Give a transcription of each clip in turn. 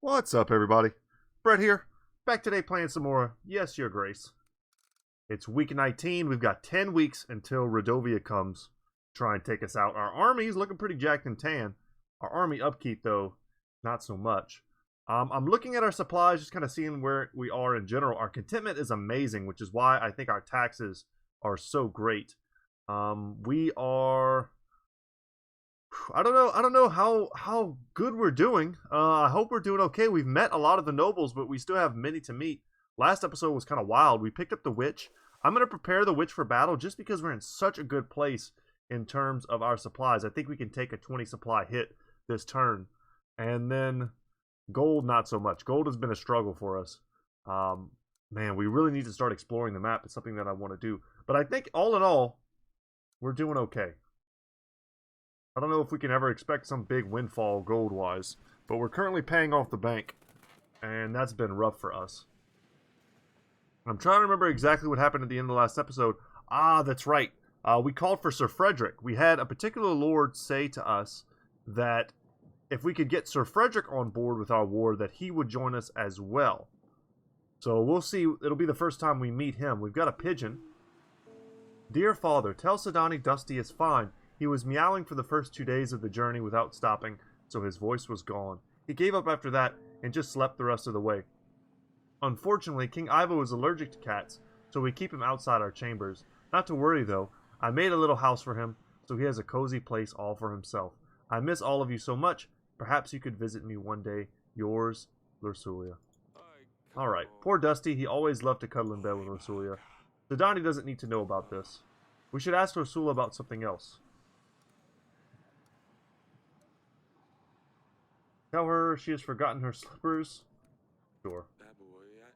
What's up, everybody? Brett here, back today playing some more Yes, Your Grace. It's week 19. We've got 10 weeks until Rodovia comes to try and take us out. Our army's looking pretty jacked and tan. Our army upkeep, though, not so much. I'm looking at our supplies, just kind of seeing where we are in general. Our contentment is amazing, which is why I think our taxes are so great. We are... I don't know how good we're doing. I hope we're doing okay. We've met a lot of the nobles, but we still have many to meet. Last episode was kind of wild. We picked up the witch. I'm going to prepare the witch for battle just because we're in such a good place in terms of our supplies. I think we can take a 20 supply hit this turn. And then gold, not so much. Gold has been a struggle for us. Man, we really need to start exploring the map. It's something that I want to do. But I think all in all, we're doing okay. I don't know if we can ever expect some big windfall gold-wise, but we're currently paying off the bank, and that's been rough for us. I'm trying to remember exactly what happened at the end of the last episode. Ah, that's right. We called for Sir Frederick. We had a particular lord say to us that if we could get Sir Frederick on board with our war, that he would join us as well. So we'll see. It'll be the first time we meet him. We've got a pigeon. Dear father, tell Sidani Dusty is fine. He was meowing for the first 2 days of the journey without stopping, so his voice was gone. He gave up after that and just slept the rest of the way. Unfortunately, King Ivo is allergic to cats, so we keep him outside our chambers. Not to worry, though. I made a little house for him, so he has a cozy place all for himself. I miss all of you so much. Perhaps you could visit me one day. Yours, Lursulia. Alright, poor Dusty. He always loved to cuddle in bed with Lursulia. Sidani doesn't need to know about this. We should ask Ursula about something else. Tell her she has forgotten her slippers. Sure.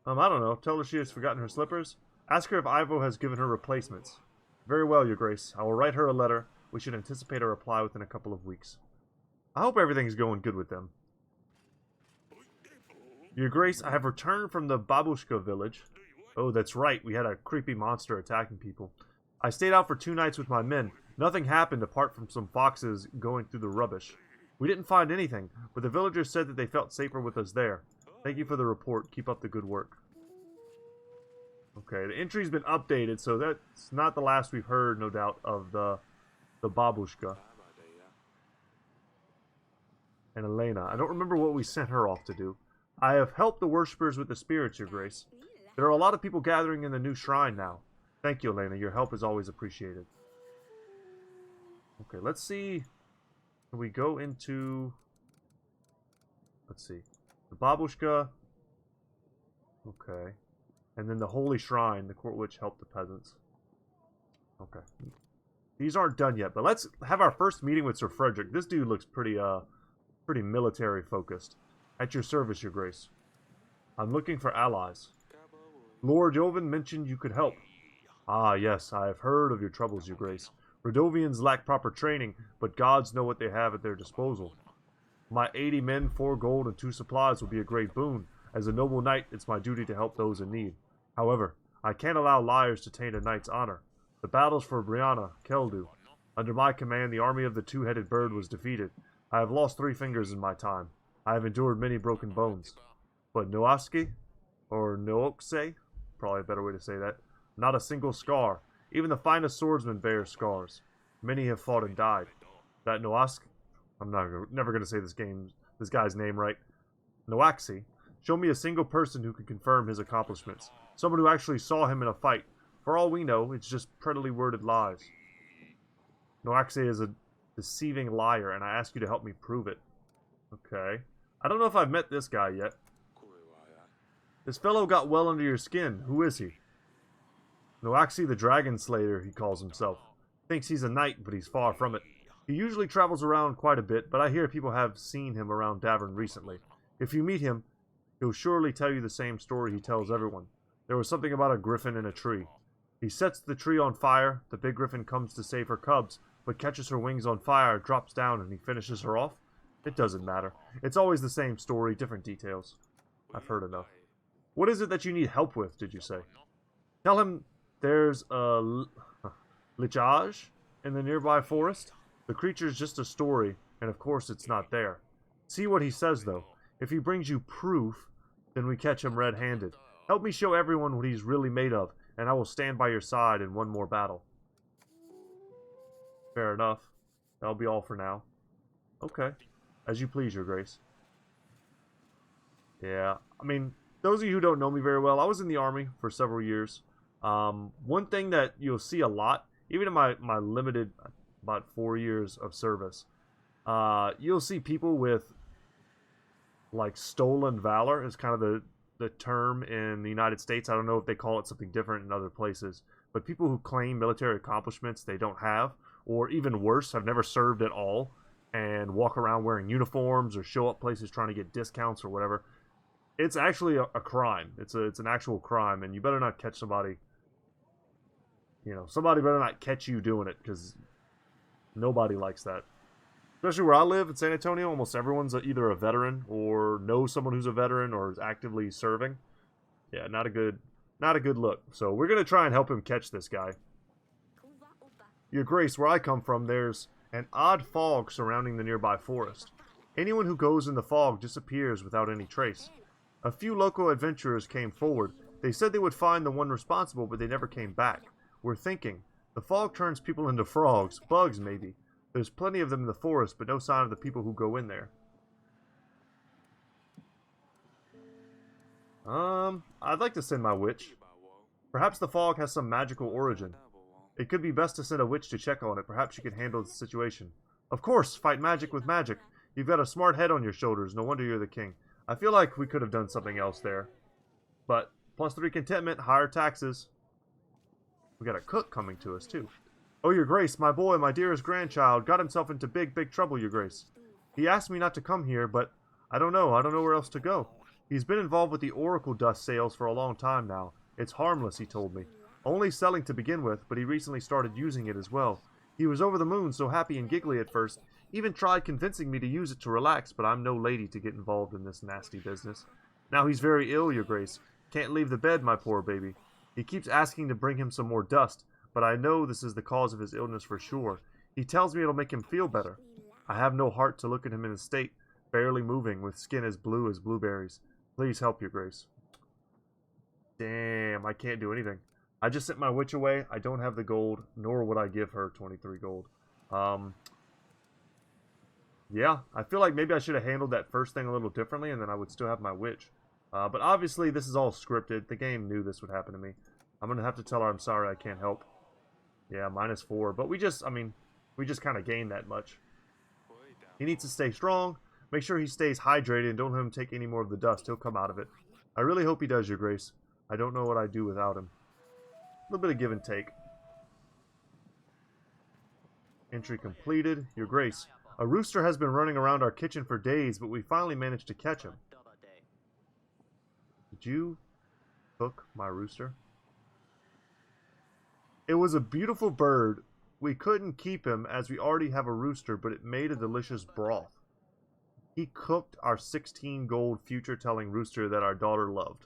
I don't know. Tell her she has forgotten her slippers. Ask her if Ivo has given her replacements. Very well, Your Grace. I will write her a letter. We should anticipate a reply within a couple of weeks. I hope everything's going good with them. Your Grace, I have returned from the Babushka village. Oh, that's right. We had a creepy monster attacking people. I stayed out for 2 nights with my men. Nothing happened apart from some foxes going through the rubbish. We didn't find anything, but the villagers said that they felt safer with us there. Thank you for the report. Keep up the good work. Okay, the entry's been updated, so that's not the last we've heard, no doubt, of the Babushka. And Elena. I don't remember what we sent her off to do. I have helped the worshippers with the spirits, Your Grace. There are a lot of people gathering in the new shrine now. Thank you, Elena. Your help is always appreciated. Okay, let's see. Can we go into... Let's see. The Babushka. Okay. And then the Holy Shrine. The court witch helped the peasants. Okay. These aren't done yet, but let's have our first meeting with Sir Frederick. This dude looks pretty military focused. At your service, Your Grace. I'm looking for allies. Lord Jovan mentioned you could help. Ah, yes, I have heard of your troubles, Your Grace. Rodovians lack proper training, but gods know what they have at their disposal. My 80 men, 4 gold, and 2 supplies will be a great boon. As a noble knight, it's my duty to help those in need. However, I can't allow liars to taint a knight's honor. The battles for Brianna, Keldu. Under my command, the army of the 2-headed bird was defeated. I have lost 3 fingers in my time. I have endured many broken bones. But Noaski, or Nookse, probably a better way to say that, not a single scar. Even the finest swordsman bears scars. Many have fought and died. That Noask, I'm never going to say this guy's name right. Noaxi, show me a single person who can confirm his accomplishments. Someone who actually saw him in a fight. For all we know, it's just prettily worded lies. Noaxi is a deceiving liar, and I ask you to help me prove it. Okay. I don't know if I've met this guy yet. This fellow got well under your skin. Who is he? Noaxi the Dragon Slayer, he calls himself. Thinks he's a knight, but he's far from it. He usually travels around quite a bit, but I hear people have seen him around Davern recently. If you meet him, he'll surely tell you the same story he tells everyone. There was something about a griffin in a tree. He sets the tree on fire, the big griffin comes to save her cubs, but catches her wings on fire, drops down, and he finishes her off. It doesn't matter. It's always the same story, different details. I've heard enough. What is it that you need help with, did you say? Tell him there's a lichage in the nearby forest. The creature's just a story, and of course it's not there. See what he says, though. If he brings you proof, then we catch him red-handed. Help me show everyone what he's really made of, and I will stand by your side in one more battle. Fair enough. That'll be all for now. Okay. As you please, Your Grace. Yeah, I mean, those of you who don't know me very well, I was in the Army for several years. One thing that you'll see a lot, even in my limited, about 4 years of service, you'll see people with, like, stolen valor is kind of the term in the United States. I don't know if they call it something different in other places. But people who claim military accomplishments they don't have, or even worse, have never served at all, and walk around wearing uniforms or show up places trying to get discounts or whatever. It's actually a crime. It's an actual crime, and you better not catch somebody. You know, somebody better not catch you doing it, because nobody likes that. Especially where I live in San Antonio, almost everyone's either a veteran or knows someone who's a veteran or is actively serving. Yeah, not a good look. So we're gonna try and help him catch this guy. Your Grace, where I come from, there's an odd fog surrounding the nearby forest. Anyone who goes in the fog disappears without any trace. A few local adventurers came forward. They said they would find the one responsible, but they never came back. We're thinking, the fog turns people into frogs, bugs maybe. There's plenty of them in the forest, but no sign of the people who go in there. I'd like to send my witch. Perhaps the fog has some magical origin. It could be best to send a witch to check on it. Perhaps she can handle the situation. Of course, fight magic with magic. You've got a smart head on your shoulders. No wonder you're the king. I feel like we could have done something else there. But, +3 contentment, higher taxes. We got a cook coming to us, too. Oh, Your Grace, my boy, my dearest grandchild, got himself into big, big trouble, Your Grace. He asked me not to come here, but I don't know where else to go. He's been involved with the oracle dust sales for a long time now. It's harmless, he told me. Only selling to begin with, but he recently started using it as well. He was over the moon, so happy and giggly at first. Even tried convincing me to use it to relax, but I'm no lady to get involved in this nasty business. Now he's very ill, Your Grace. Can't leave the bed, my poor baby. He keeps asking to bring him some more dust, but I know this is the cause of his illness for sure. He tells me it'll make him feel better. I have no heart to look at him in his state, barely moving, with skin as blue as blueberries. Please help, Your Grace. Damn, I can't do anything. I just sent my witch away. I don't have the gold, nor would I give her 23 gold. Yeah, I feel like maybe I should have handled that first thing a little differently, and then I would still have my witch. But obviously, this is all scripted. The game knew this would happen to me. I'm going to have to tell her I'm sorry I can't help. Yeah, -4. But we just kind of gained that much. He needs to stay strong. Make sure he stays hydrated and don't let him take any more of the dust. He'll come out of it. I really hope he does, Your Grace. I don't know what I'd do without him. A little bit of give and take. Entry completed. Your Grace. A rooster has been running around our kitchen for days, but we finally managed to catch him. Did you cook my rooster? It was a beautiful bird. We couldn't keep him as we already have a rooster, but it made a delicious broth. He cooked our 16 gold future-telling rooster that our daughter loved.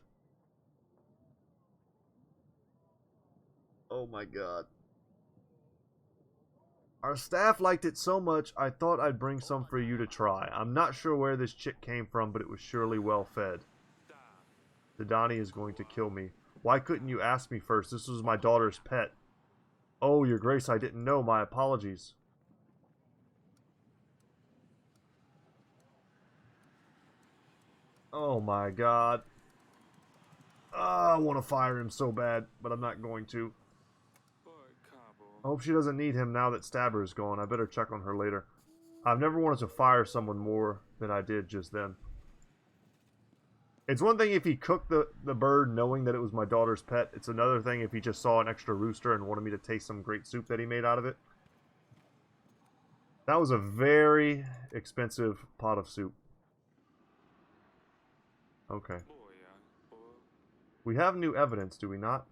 Oh my god. Our staff liked it so much, I thought I'd bring some for you to try. I'm not sure where this chick came from, but it was surely well fed. The Donnie is going to kill me. Why couldn't you ask me first? This was my daughter's pet. Oh, Your Grace, I didn't know. My apologies. Oh my god. I want to fire him so bad, but I'm not going to. I hope she doesn't need him now that Stabber is gone. I better check on her later. I've never wanted to fire someone more than I did just then. It's one thing if he cooked the bird knowing that it was my daughter's pet. It's another thing if he just saw an extra rooster and wanted me to taste some great soup that he made out of it. That was a very expensive pot of soup. Okay. We have new evidence, do we not?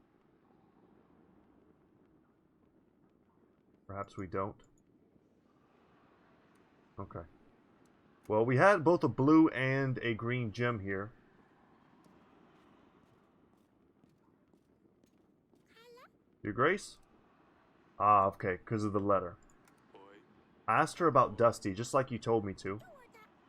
Perhaps we don't. Okay. Well, we had both a blue and a green gem here. Your Grace? Ah, okay, because of the letter. I asked her about Dusty, just like you told me to.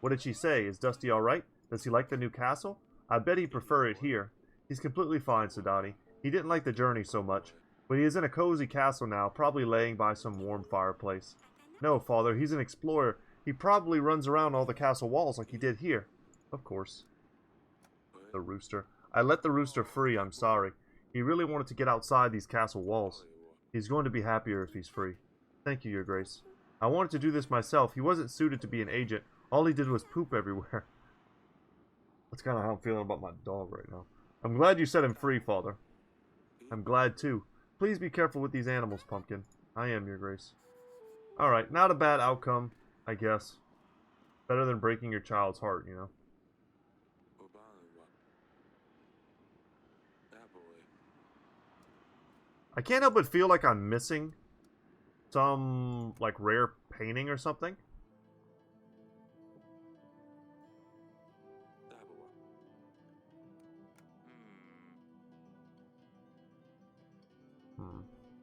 What did she say? Is Dusty alright? Does he like the new castle? I bet he'd prefer it here. He's completely fine, Sadani. He didn't like the journey so much, but he is in a cozy castle now, probably laying by some warm fireplace. No, Father, he's an explorer. He probably runs around all the castle walls like he did here. Of course. The rooster. I let the rooster free, I'm sorry. He really wanted to get outside these castle walls. He's going to be happier if he's free. Thank you, Your Grace. I wanted to do this myself. He wasn't suited to be an agent. All he did was poop everywhere. That's kind of how I'm feeling about my dog right now. I'm glad you set him free, Father. I'm glad, too. Please be careful with these animals, Pumpkin. I am, Your Grace. Alright, not a bad outcome, I guess. Better than breaking your child's heart, you know. I can't help but feel like I'm missing some, like, rare painting or something.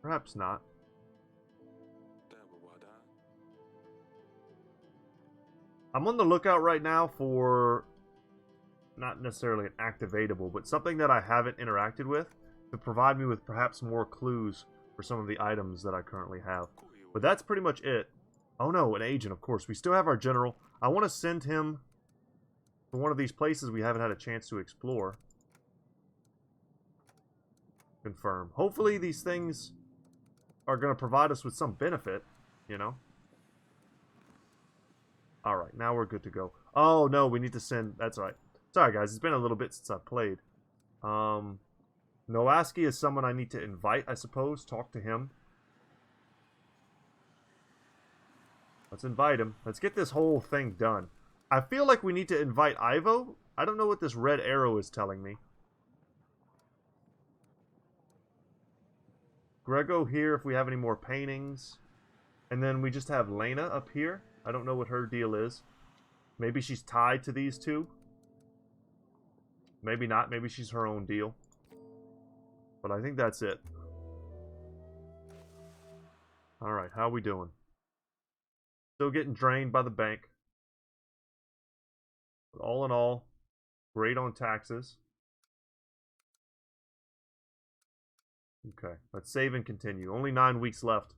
Perhaps not. I'm on the lookout right now for not necessarily an activatable, but something that I haven't interacted with to provide me with perhaps more clues for some of the items that I currently have. But that's pretty much it. Oh no, an agent, of course. We still have our general. I want to send him to one of these places we haven't had a chance to explore. Confirm. Hopefully these things are going to provide us with some benefit, you know? Alright, now we're good to go. Oh, no, we need to send... That's right. Sorry, guys. It's been a little bit since I've played. Nowaski is someone I need to invite, I suppose. Talk to him. Let's invite him. Let's get this whole thing done. I feel like we need to invite Ivo. I don't know what this red arrow is telling me. Grego here if we have any more paintings. And then we just have Lena up here. I don't know what her deal is. Maybe she's tied to these two. Maybe not. Maybe she's her own deal. But I think that's it. Alright, how are we doing? Still getting drained by the bank. But all in all, great on taxes. Okay, let's save and continue. Only 9 weeks left.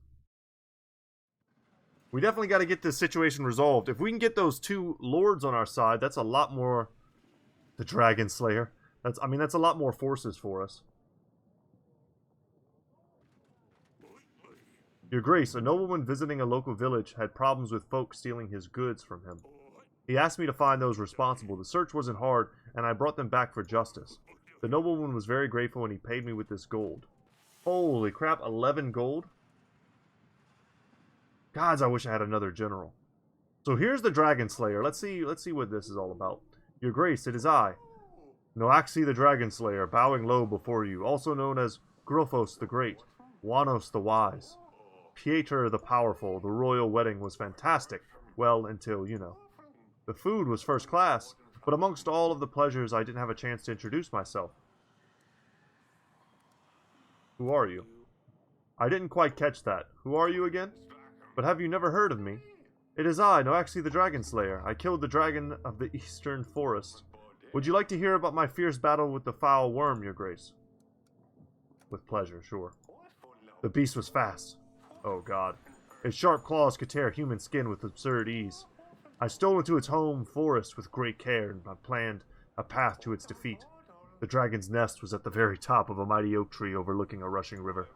We definitely got to get this situation resolved. If we can get those two lords on our side, that's a lot more... The Dragon Slayer. I mean, that's a lot more forces for us. Your Grace, a nobleman visiting a local village had problems with folk stealing his goods from him. He asked me to find those responsible. The search wasn't hard, and I brought them back for justice. The nobleman was very grateful and he paid me with this gold. Holy crap, 11 gold? Gods, I wish I had another general. So here's the Dragon Slayer. Let's see what this is all about. Your Grace, it is I, Noaxi the Dragon Slayer, bowing low before you, also known as Grophos the Great, Wanos the Wise, Pieter the Powerful. The royal wedding was fantastic. Well, until, you know. The food was first class, but amongst all of the pleasures, I didn't have a chance to introduce myself. Who are you? I didn't quite catch that. Who are you again? But have you never heard of me? It is I, Noaxi the Dragon Slayer. I killed the dragon of the eastern forest. Would you like to hear about my fierce battle with the foul worm, Your Grace? With pleasure, sure. The beast was fast. Oh god. Its sharp claws could tear human skin with absurd ease. I stole into its home forest with great care, and I planned a path to its defeat. The dragon's nest was at the very top of a mighty oak tree overlooking a rushing river.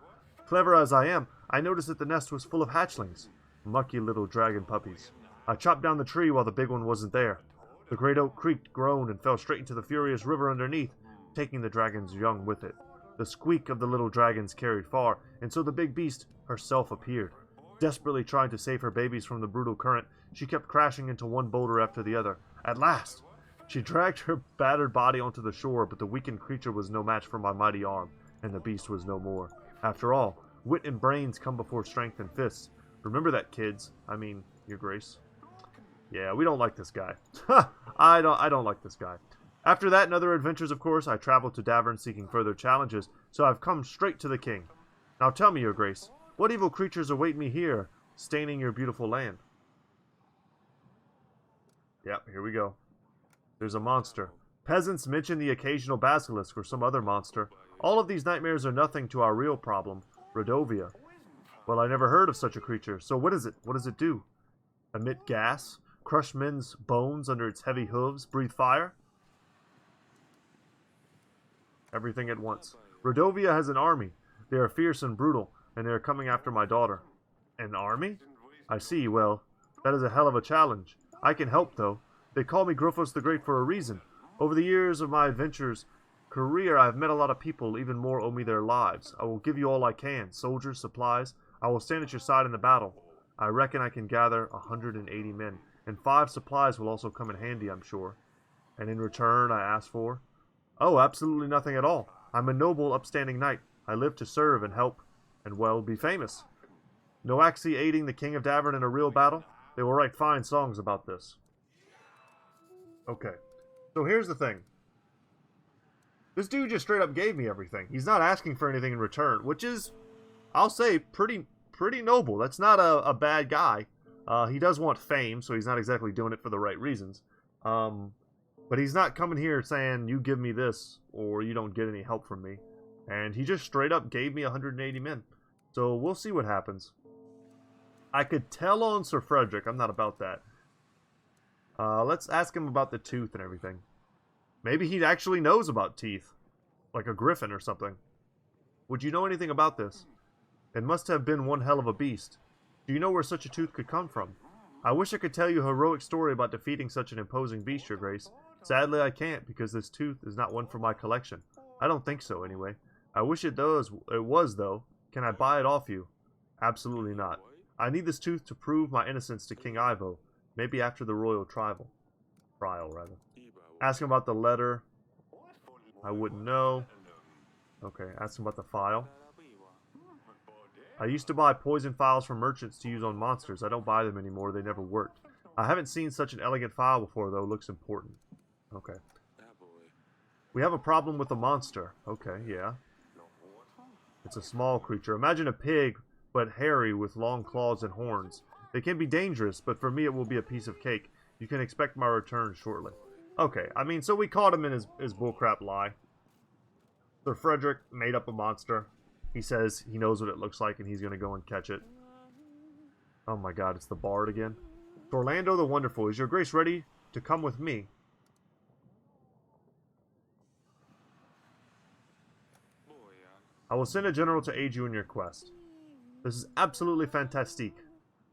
Clever as I am, I noticed that the nest was full of hatchlings, mucky little dragon puppies. I chopped down the tree while the big one wasn't there. The great oak creaked, groaned, and fell straight into the furious river underneath, taking the dragon's young with it. The squeak of the little dragons carried far, and so the big beast herself appeared. Desperately trying to save her babies from the brutal current, she kept crashing into one boulder after the other. At last, she dragged her battered body onto the shore, but the weakened creature was no match for my mighty arm, and the beast was no more. After all, wit and brains come before strength and fists. Remember that, kids. I mean, Your Grace. Yeah, we don't like this guy. I don't like this guy. After that and other adventures, of course, I traveled to Davern seeking further challenges, so I've come straight to the king. Now tell me, Your Grace, what evil creatures await me here, staining your beautiful land? Yep, here we go. There's a monster. Peasants mention the occasional basilisk or some other monster. All of these nightmares are nothing to our real problem, Rodovia. Well, I never heard of such a creature. So what is it? What does it do? Emit gas? Crush men's bones under its heavy hooves? Breathe fire? Everything at once. Rodovia has an army. They are fierce and brutal, and they are coming after my daughter. An army? I see. Well, that is a hell of a challenge. I can help, though. They call me Gruffos the Great for a reason. Over the years of my adventures career, I have met a lot of people, even more owe me their lives. I will give you all I can. Soldiers, supplies. I will stand at your side in the battle. I reckon I can gather 180 men, and 5 supplies will also come in handy, I'm sure. And in return, I ask for... Oh, absolutely nothing at all. I'm a noble, upstanding knight. I live to serve and help, and, well, be famous. Noaxi aiding the King of Davern in a real battle? They will write fine songs about this. Okay. So here's the thing. This dude just straight up gave me everything. He's not asking for anything in return, which is, I'll say, pretty noble. That's not a bad guy. He does want fame, so he's not exactly doing it for the right reasons. But he's not coming here saying, you give me this, or you don't get any help from me. And he just straight up gave me 180 men. So we'll see what happens. I could tell on Sir Frederick. I'm not about that. Let's ask him about the tooth and everything. Maybe he actually knows about teeth. Like a griffin or something. Would you know anything about this? It must have been one hell of a beast. Do you know where such a tooth could come from? I wish I could tell you a heroic story about defeating such an imposing beast, Your Grace. Sadly, I can't, because this tooth is not one for my collection. I don't think so, anyway. I wish it was, though. Can I buy it off you? Absolutely not. I need this tooth to prove my innocence to King Ivo. Maybe after the royal trial, rather. Ask him about the letter. I wouldn't know. Okay, ask him about the file. I used to buy poison files from merchants to use on monsters. I don't buy them anymore. They never worked. I haven't seen such an elegant file before, though. Looks important. Okay. We have a problem with a monster. Okay, yeah. It's a small creature. Imagine a pig, but hairy with long claws and horns. They can be dangerous, but for me it will be a piece of cake. You can expect my return shortly. Okay, I mean, so we caught him in his bullcrap lie. Sir Frederick made up a monster. He says he knows what it looks like and he's going to go and catch it. Oh my god, it's the Bard again. Orlando the Wonderful, is your grace ready to come with me? I will send a general to aid you in your quest. This is absolutely fantastique.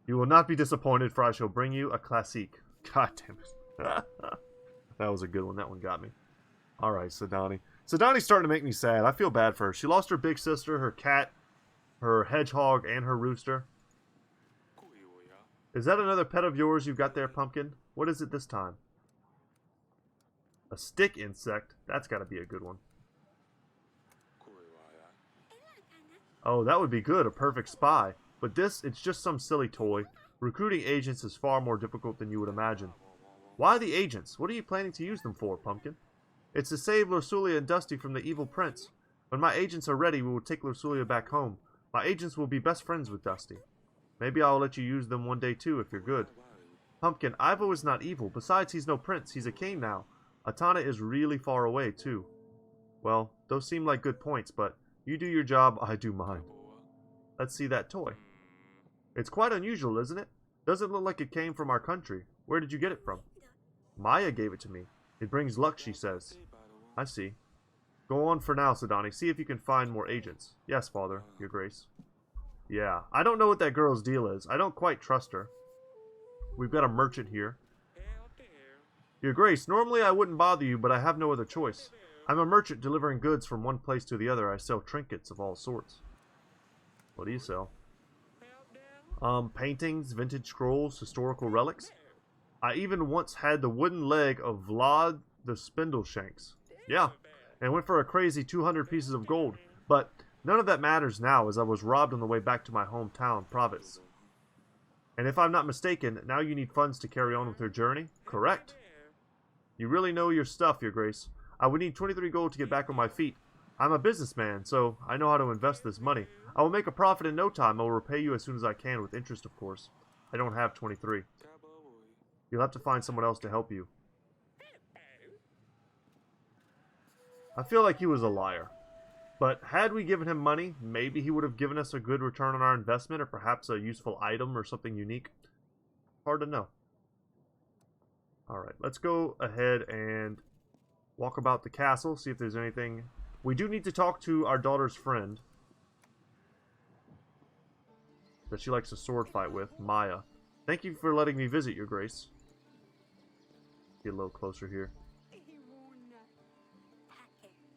You will not be disappointed, for I shall bring you a classique. God damn it. That was a good one. That one got me. Alright, Sidani. Sidani's starting to make me sad. I feel bad for her. She lost her big sister, her cat, her hedgehog, and her rooster. Is that another pet of yours you've got there, Pumpkin? What is it this time? A stick insect? That's got to be a good one. Oh, that would be good. A perfect spy. But this, it's just some silly toy. Recruiting agents is far more difficult than you would imagine. Why the agents? What are you planning to use them for, Pumpkin? It's to save Lursulia and Dusty from the evil prince. When my agents are ready, we will take Lursulia back home. My agents will be best friends with Dusty. Maybe I'll let you use them one day too, if you're good. Pumpkin, Ivo is not evil. Besides, he's no prince. He's a king now. Atana is really far away, too. Well, those seem like good points, but you do your job, I do mine. Let's see that toy. It's quite unusual, isn't it? Doesn't look like it came from our country. Where did you get it from? Maya gave it to me. It brings luck, she says. I see. Go on for now, Sidani. See if you can find more agents. Yes, Father, Your Grace. Yeah, I don't know what that girl's deal is. I don't quite trust her. We've got a merchant here. Your Grace, normally I wouldn't bother you, but I have no other choice. I'm a merchant delivering goods from one place to the other. I sell trinkets of all sorts. What do you sell? Paintings, vintage scrolls, historical relics. I even once had the wooden leg of Vlad the Spindleshanks. Yeah, and went for a crazy 200 pieces of gold. But none of that matters now, as I was robbed on the way back to my hometown, Province. And if I'm not mistaken, now you need funds to carry on with your journey? Correct. You really know your stuff, Your Grace. I would need 23 gold to get back on my feet. I'm a businessman, so I know how to invest this money. I will make a profit in no time. I will repay you as soon as I can, with interest, of course. I don't have 23. You'll have to find someone else to help you. I feel like he was a liar. But had we given him money, maybe he would have given us a good return on our investment, or perhaps a useful item or something unique. Hard to know. Alright, let's go ahead and walk about the castle, see if there's anything. We do need to talk to our daughter's friend that she likes to sword fight with, Maya. Thank you for letting me visit, Your Grace. Get a little closer here.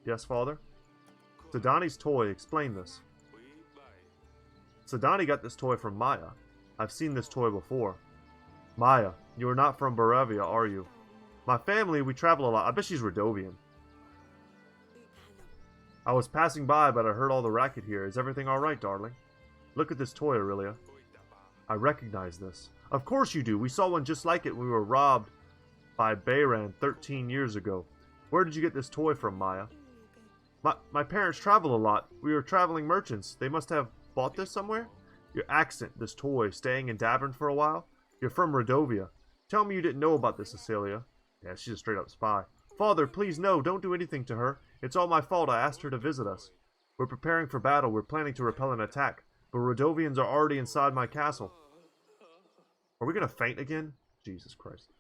Yes, Father? Sadani's toy, explain this. Sadani got this toy from Maya. I've seen this toy before. Maya, you are not from Baravia, are you? My family, we travel a lot. I bet she's Radovian. I was passing by, but I heard all the racket here. Is everything alright, darling? Look at this toy, Aurelia. I recognize this. Of course you do. We saw one just like it when we were robbed by Bayran 13 years ago. Where did you get this toy from, Maya? My parents travel a lot. We were traveling merchants. They must have bought this somewhere? Your accent, this toy, staying in Davern for a while? You're from Rodovia. Tell me you didn't know about this, Cecilia. Yeah, she's a straight-up spy. Father, please no, don't do anything to her. It's all my fault. I asked her to visit us. We're preparing for battle. We're planning to repel an attack. But Rodovians are already inside my castle. Are we going to faint again? Jesus Christ.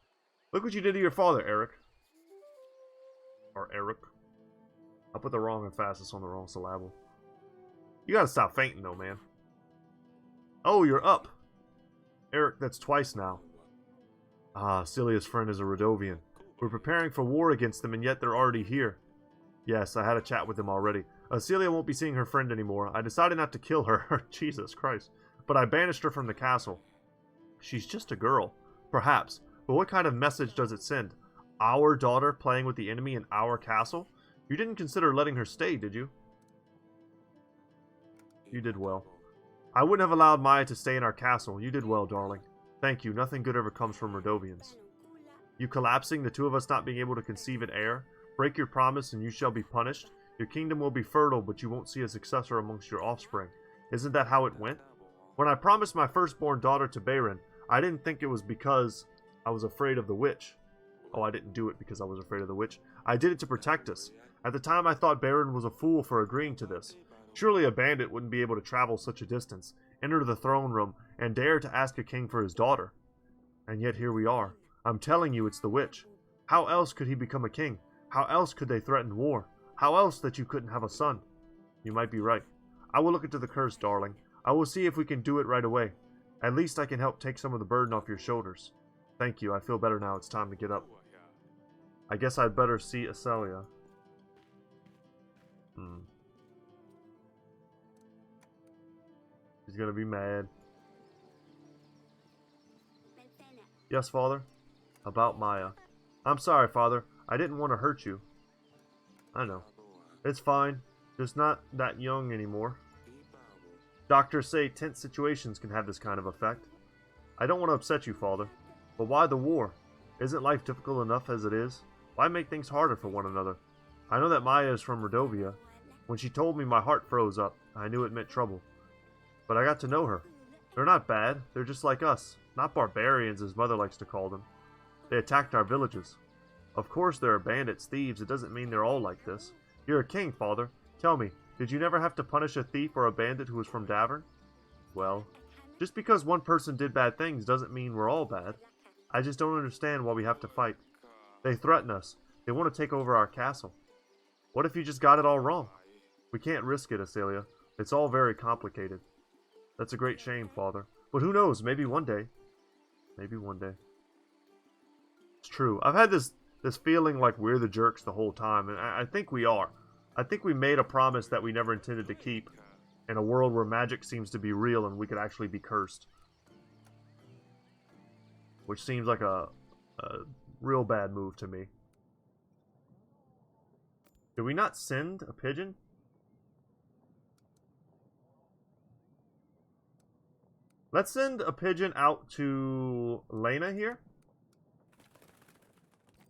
Look what you did to your father, Eric. Or Eric. I put the wrong emphasis on the wrong syllable. You gotta stop fainting though, man. Oh, you're up. Eric, that's twice now. Ah, Celia's friend is a Rodovian. We're preparing for war against them, and yet they're already here. Yes, I had a chat with them already. Celia won't be seeing her friend anymore. I decided not to kill her. Jesus Christ. But I banished her from the castle. She's just a girl. Perhaps. But what kind of message does it send? Our daughter playing with the enemy in our castle? You didn't consider letting her stay, did you? You did well. I wouldn't have allowed Maya to stay in our castle. You did well, darling. Thank you. Nothing good ever comes from Rodovians. You collapsing, the two of us not being able to conceive an heir? Break your promise and you shall be punished. Your kingdom will be fertile, but you won't see a successor amongst your offspring. Isn't that how it went? When I promised my firstborn daughter to Bayron, I didn't think it was because I was afraid of the witch. Oh, I didn't do it because I was afraid of the witch. I did it to protect us. At the time, I thought Bayron was a fool for agreeing to this. Surely a bandit wouldn't be able to travel such a distance, enter the throne room, and dare to ask a king for his daughter. And yet here we are. I'm telling you, it's the witch. How else could he become a king? How else could they threaten war? How else that you couldn't have a son? You might be right. I will look into the curse, darling. I will see if we can do it right away. At least I can help take some of the burden off your shoulders. Thank you. I feel better now. It's time to get up. I guess I'd better see Acelia. He's gonna be mad. Yes, Father? About Maya. I'm sorry, Father. I didn't want to hurt you. I know. It's fine. Just not that young anymore. Doctors say tense situations can have this kind of effect. I don't want to upset you, Father. But why the war? Isn't life difficult enough as it is? Why make things harder for one another? I know that Maya is from Rodovia. When she told me, my heart froze up. I knew it meant trouble. But I got to know her. They're not bad. They're just like us. Not barbarians, as Mother likes to call them. They attacked our villages. Of course there are bandits, thieves. It doesn't mean they're all like this. You're a king, Father. Tell me, did you never have to punish a thief or a bandit who was from Davern? Well, just because one person did bad things doesn't mean we're all bad. I just don't understand why we have to fight. They threaten us. They want to take over our castle. What if you just got it all wrong? We can't risk it, Acelia. It's all very complicated. That's a great shame, Father. But who knows, maybe one day. Maybe one day. It's true. I've had this feeling like we're the jerks the whole time, and I think we are. I think we made a promise that we never intended to keep in a world where magic seems to be real and we could actually be cursed. Which seems like a real bad move to me. Did we not send a pigeon? Let's send a pigeon out to Lena here.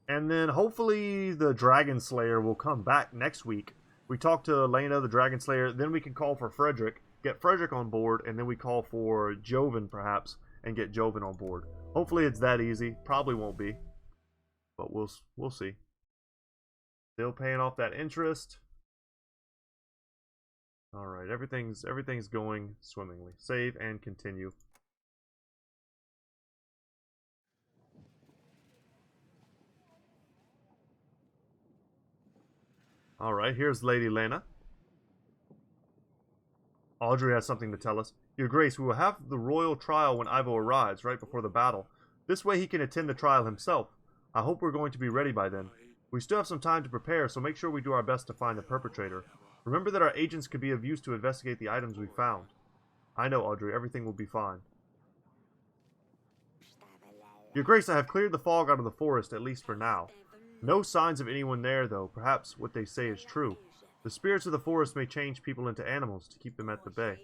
And then hopefully the Dragon Slayer will come back next week. We talk to Lena, the Dragon Slayer, then we can call for Frederick, get Frederick on board, and then we call for Joven perhaps, and get Joven on board. Hopefully it's that easy. Probably won't be. But we'll see. Still paying off that interest. Alright, everything's going swimmingly. Save and continue. Alright, here's Lady Lena. Audrey has something to tell us. Your Grace, we will have the royal trial when Ivo arrives, right before the battle. This way he can attend the trial himself. I hope we're going to be ready by then. We still have some time to prepare, so make sure we do our best to find the perpetrator. Remember that our agents could be of use to investigate the items we found. I know, Audrey. Everything will be fine. Your Grace, I have cleared the fog out of the forest, at least for now. No signs of anyone there, though. Perhaps what they say is true. The spirits of the forest may change people into animals to keep them at the bay.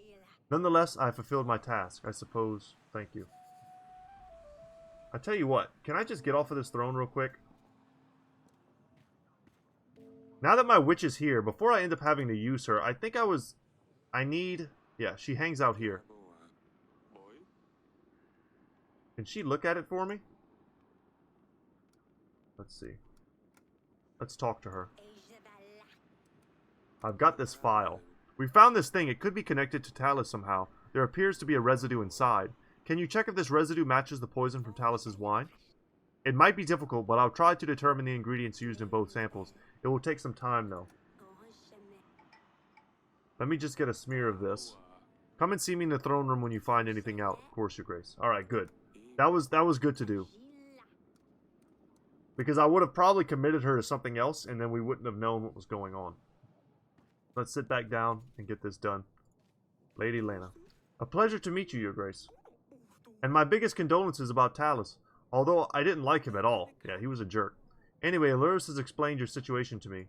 Nonetheless, I have fulfilled my task, I suppose. Thank you. I tell you what, can I just get off of this throne real quick? Now that my witch is here, before I end up having to use her, I think yeah, she hangs out here. Can she look at it for me? Let's see. Let's talk to her. I've got this file. We found this thing. It could be connected to Talus somehow. There appears to be a residue inside. Can you check if this residue matches the poison from Talus's wine? It might be difficult, but I'll try to determine the ingredients used in both samples. It will take some time, though. Let me just get a smear of this. Come and see me in the throne room when you find anything out. Of course, Your Grace. Alright, good. That was good to do. Because I would have probably committed her to something else, and then we wouldn't have known what was going on. Let's sit back down and get this done. Lady Lena. A pleasure to meet you, Your Grace. And my biggest condolences about Talus. Although I didn't like him at all. Yeah, he was a jerk. Anyway, Lurs has explained your situation to me.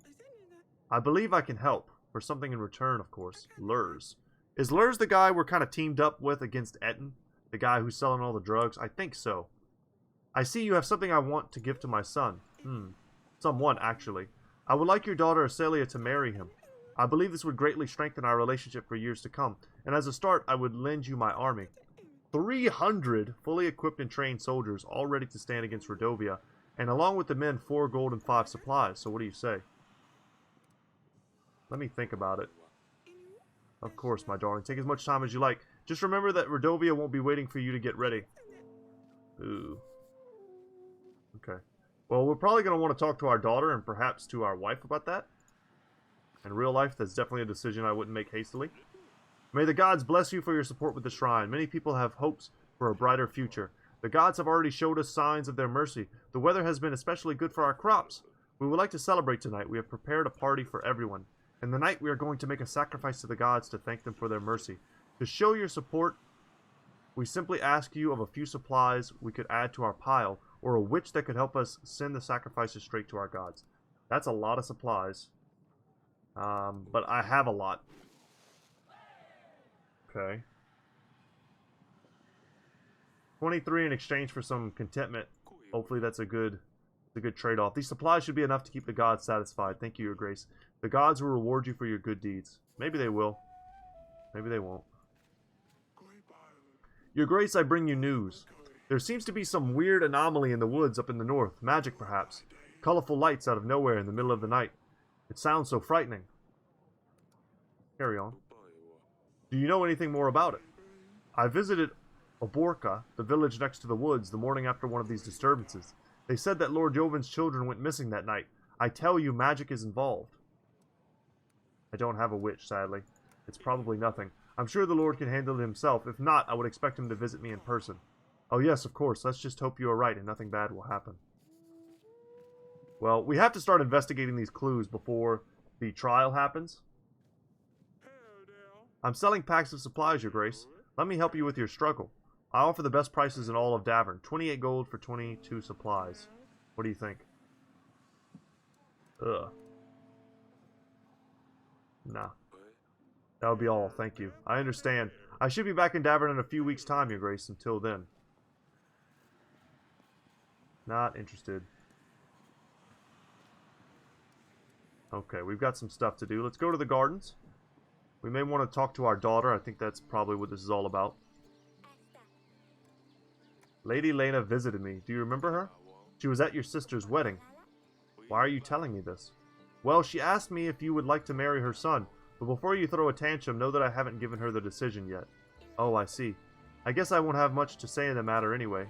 I believe I can help. For something in return, of course. Lurs. Is Lurs the guy we're kind of teamed up with against Etten? The guy who's selling all the drugs? I think so. I see you have something I want to give to my son. Someone, actually. I would like your daughter Acelia to marry him. I believe this would greatly strengthen our relationship for years to come. And as a start, I would lend you my army. 300 fully equipped and trained soldiers, all ready to stand against Rodovia. And along with the men, 4 gold and 5 supplies. So what do you say? Let me think about it. Of course, my darling. Take as much time as you like. Just remember that Rodovia won't be waiting for you to get ready. Ooh. Okay. Well, we're probably going to want to talk to our daughter and perhaps to our wife about that. In real life, that's definitely a decision I wouldn't make hastily. May the gods bless you for your support with the shrine. Many people have hopes for a brighter future. The gods have already showed us signs of their mercy. The weather has been especially good for our crops. We would like to celebrate tonight. We have prepared a party for everyone. In the night, we are going to make a sacrifice to the gods to thank them for their mercy. To show your support, we simply ask you of a few supplies we could add to our pile, or a witch that could help us send the sacrifices straight to our gods. That's a lot of supplies. But I have a lot. Okay. 23 in exchange for some contentment. Hopefully that's a good trade-off. These supplies should be enough to keep the gods satisfied. Thank you, Your Grace. The gods will reward you for your good deeds. Maybe they will. Maybe they won't. Your Grace, I bring you news. There seems to be some weird anomaly in the woods up in the north. Magic, perhaps. Colorful lights out of nowhere in the middle of the night. It sounds so frightening. Carry on. Do you know anything more about it? I visited Oborka, the village next to the woods, the morning after one of these disturbances. They said that Lord Joven's children went missing that night. I tell you, magic is involved. I don't have a witch, sadly. It's probably nothing. I'm sure the Lord can handle it himself. If not, I would expect him to visit me in person. Oh yes, of course. Let's just hope you are right and nothing bad will happen. Well, we have to start investigating these clues before the trial happens. I'm selling packs of supplies, Your Grace. Let me help you with your struggle. I offer the best prices in all of Davern. 28 gold for 22 supplies. What do you think? Ugh. Nah. That would be all, thank you. I understand. I should be back in Davern in a few weeks' time, Your Grace. Until then. Not interested. Okay, we've got some stuff to do. Let's go to the gardens. We may want to talk to our daughter. I think that's probably what this is all about. Lady Lena visited me. Do you remember her? She was at your sister's wedding. Why are you telling me this? Well, she asked me if you would like to marry her son, but before you throw a tantrum, know that I haven't given her the decision yet. Oh, I see. I guess I won't have much to say in the matter anyway.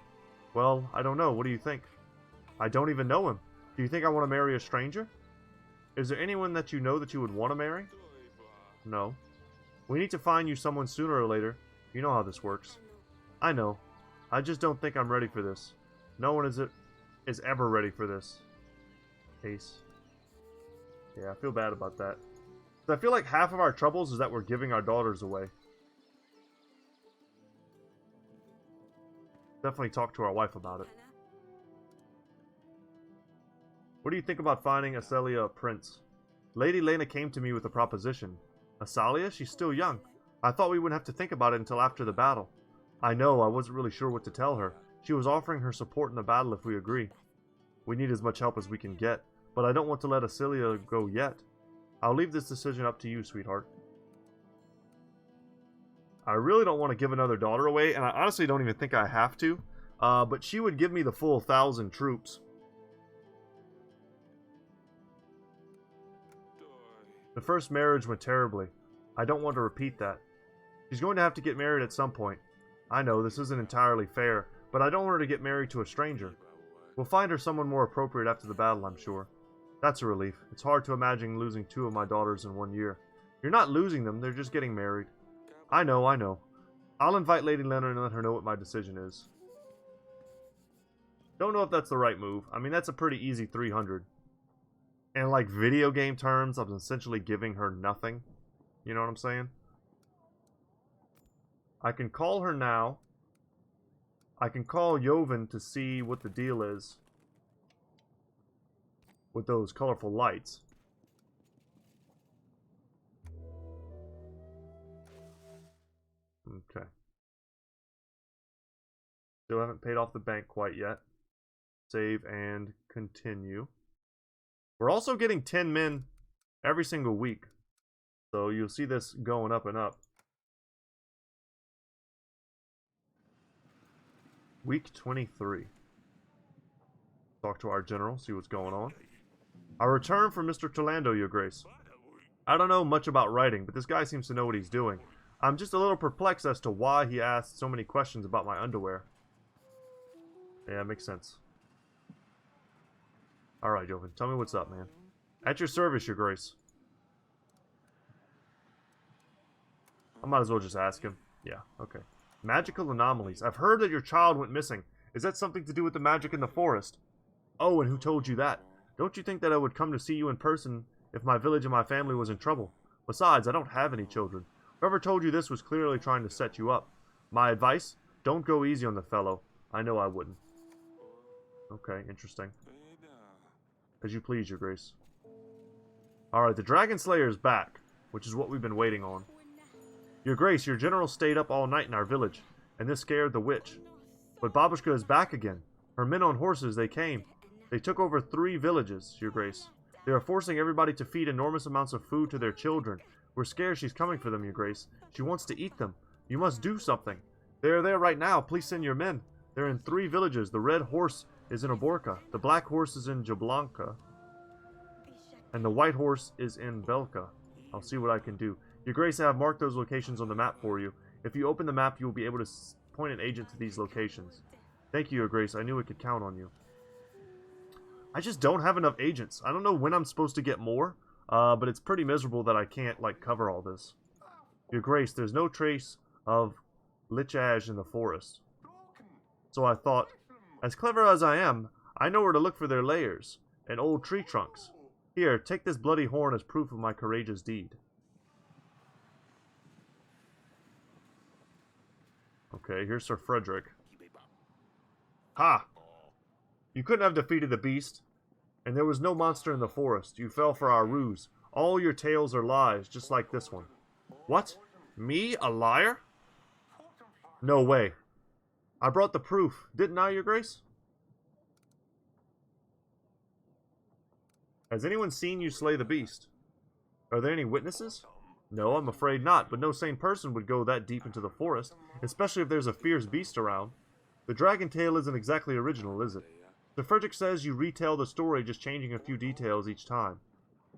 Well, I don't know. What do you think? I don't even know him. Do you think I want to marry a stranger? Is there anyone that you know that you would want to marry? No. We need to find you someone sooner or later. You know how this works. I know. I just don't think I'm ready for this. No one is ever ready for this. Ace. Yeah, I feel bad about that. I feel like half of our troubles is that we're giving our daughters away. Definitely talk to our wife about it. What do you think about finding Asalia a prince? Lady Lena came to me with a proposition. Asalia? She's still young. I thought we wouldn't have to think about it until after the battle. I know, I wasn't really sure what to tell her. She was offering her support in the battle if we agree. We need as much help as we can get, but I don't want to let Asalia go yet. I'll leave this decision up to you, sweetheart. I really don't want to give another daughter away, and I honestly don't even think I have to. But she would give me the full 1,000 troops. The first marriage went terribly. I don't want to repeat that. She's going to have to get married at some point. I know, this isn't entirely fair, but I don't want her to get married to a stranger. We'll find her someone more appropriate after the battle, I'm sure. That's a relief. It's hard to imagine losing 2 of my daughters in 1 year. You're not losing them, they're just getting married. I know. I'll invite Lady Leonard and let her know what my decision is. Don't know if that's the right move. I mean, that's a pretty easy 300. And like video game terms, I'm essentially giving her nothing. You know what I'm saying? I can call her now. I can call Joven to see what the deal is with those colorful lights. Okay. Still haven't paid off the bank quite yet. Save and continue. We're also getting 10 men every single week. So you'll see this going up and up. Week 23. Talk to our general, see what's going on. I return from Mr. Tolando, Your Grace. I don't know much about writing, but this guy seems to know what he's doing. I'm just a little perplexed as to why he asked so many questions about my underwear. Yeah, makes sense. Alright, Joven, tell me what's up, man. At your service, Your Grace. I might as well just ask him. Yeah, okay. Magical anomalies. I've heard that your child went missing. Is that something to do with the magic in the forest? Oh, and who told you that? Don't you think that I would come to see you in person if my village and my family was in trouble? Besides, I don't have any children. Whoever told you this was clearly trying to set you up. My advice? Don't go easy on the fellow. I know I wouldn't. Okay, interesting. As you please, Your Grace. Alright, the Dragon Slayer is back, which is what we've been waiting on. Your Grace, your general stayed up all night in our village, and this scared the witch. But Babushka is back again. Her men on horses, they came. They took over 3 villages, Your Grace. They are forcing everybody to feed enormous amounts of food to their children. We're scared she's coming for them, Your Grace. She wants to eat them. You must do something. They are there right now. Please send your men. They're in 3 villages. The red horse is in Oborka. The black horse is in Jablanka. And the white horse is in Belka. I'll see what I can do. Your Grace, I have marked those locations on the map for you. If you open the map, you will be able to point an agent to these locations. Thank you, Your Grace. I knew I could count on you. I just don't have enough agents. I don't know when I'm supposed to get more, but it's pretty miserable that I can't, like, cover all this. Your Grace, there's no trace of Lichaj in the forest. So I thought, as clever as I am, I know where to look for their lairs, and old tree trunks. Here, take this bloody horn as proof of my courageous deed. Okay, here's Sir Frederick. Ha! You couldn't have defeated the beast, and there was no monster in the forest. You fell for our ruse. All your tales are lies, just like this one. What? Me? A liar? No way. I brought the proof, didn't I, Your Grace? Has anyone seen you slay the beast? Are there any witnesses? No, I'm afraid not, but no sane person would go that deep into the forest, especially if there's a fierce beast around. The dragon tale isn't exactly original, is it? Sir Frederick says you retell the story, just changing a few details each time.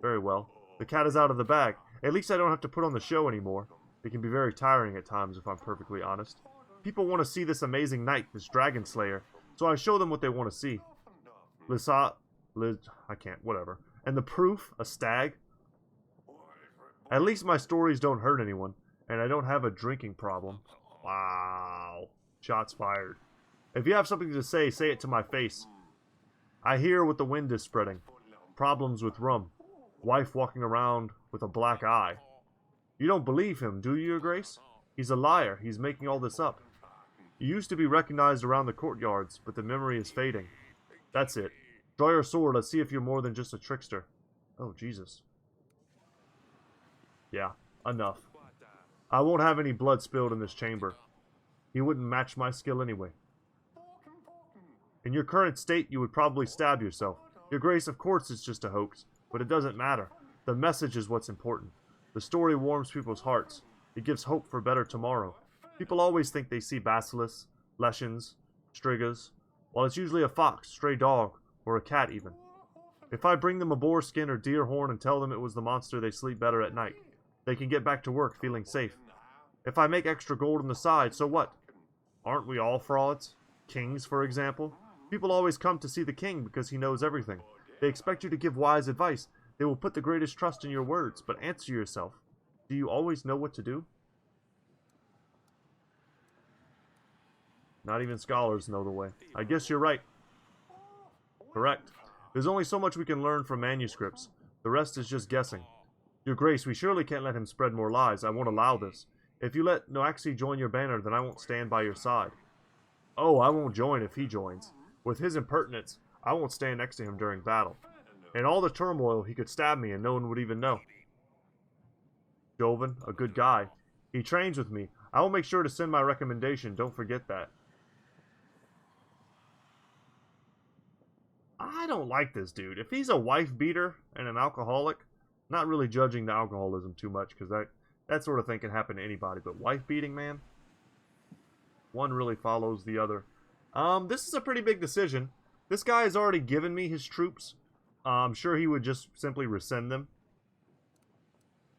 Very well. The cat is out of the bag. At least I don't have to put on the show anymore. It can be very tiring at times, if I'm perfectly honest. People want to see this amazing knight, this dragon slayer, so I show them what they want to see. I can't, whatever. And the proof, a stag. At least my stories don't hurt anyone, and I don't have a drinking problem. Wow. Shots fired. If you have something to say it to my face. I hear what the wind is spreading. Problems with rum. Wife walking around with a black eye. You don't believe him, do you, Your Grace? He's a liar. He's making all this up. You used to be recognized around the courtyards, but the memory is fading. That's it. Draw your sword. Let's see if you're more than just a trickster. Oh, Jesus. Yeah, enough. I won't have any blood spilled in this chamber. He wouldn't match my skill anyway. In your current state, you would probably stab yourself. Your Grace, of course it's just a hoax, but it doesn't matter. The message is what's important. The story warms people's hearts. It gives hope for better tomorrow. People always think they see basilisks, leshens, strigas, while it's usually a fox, stray dog, or a cat even. If I bring them a boar skin or deer horn and tell them it was the monster, they sleep better at night. They can get back to work feeling safe. If I make extra gold on the side, so what? Aren't we all frauds? Kings, for example? People always come to see the king because he knows everything. They expect you to give wise advice. They will put the greatest trust in your words, but answer yourself. Do you always know what to do? Not even scholars know the way. I guess you're right. Correct. There's only so much we can learn from manuscripts. The rest is just guessing. Your Grace, we surely can't let him spread more lies. I won't allow this. If you let Noaxi join your banner, then I won't stand by your side. Oh, I won't join if he joins. With his impertinence, I won't stand next to him during battle. In all the turmoil, he could stab me and no one would even know. Joven, a good guy. He trains with me. I will make sure to send my recommendation. Don't forget that. I don't like this dude. If he's a wife beater and an alcoholic, not really judging the alcoholism too much, because that sort of thing can happen to anybody, but wife beating, man? One really follows the other. This is a pretty big decision. This guy has already given me his troops. I'm sure he would just simply rescind them.